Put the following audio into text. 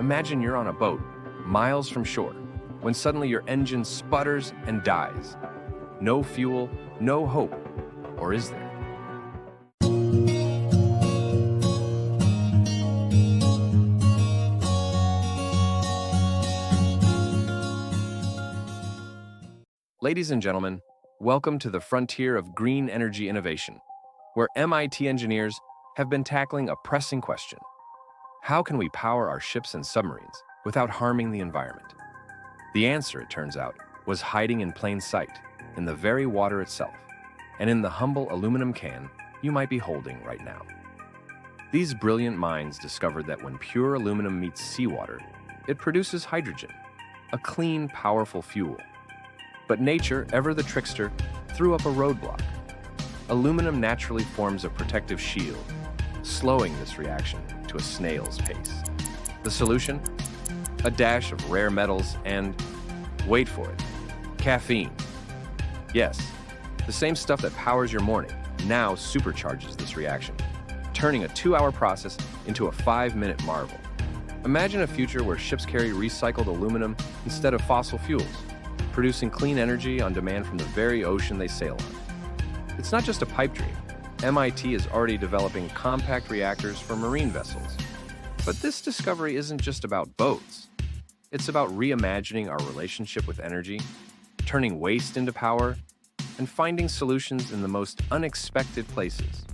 Imagine you're on a boat, miles from shore, when suddenly your engine sputters and dies. No fuel, no hope. Or is there? Ladies and gentlemen, welcome to the frontier of green energy innovation, where MIT engineers have been tackling a pressing question. How can we power our ships and submarines without harming the environment? The answer, it turns out, was hiding in plain sight, in the very water itself, and in the humble aluminum can you might be holding right now. These brilliant minds discovered that when pure aluminum meets seawater, it produces hydrogen, a clean, powerful fuel. But nature, ever the trickster, threw up a roadblock. Aluminum naturally forms a protective shield, slowing this reaction to a snail's pace. The solution? A dash of rare metals and, wait for it, caffeine. Yes, the same stuff that powers your morning now supercharges this reaction, turning a 2-hour process into a 5-minute marvel. Imagine a future where ships carry recycled aluminum instead of fossil fuels, producing clean energy on demand from the very ocean they sail on. It's not just a pipe dream. MIT is already developing compact reactors for marine vessels. But this discovery isn't just about boats. It's about reimagining our relationship with energy, turning waste into power, and finding solutions in the most unexpected places.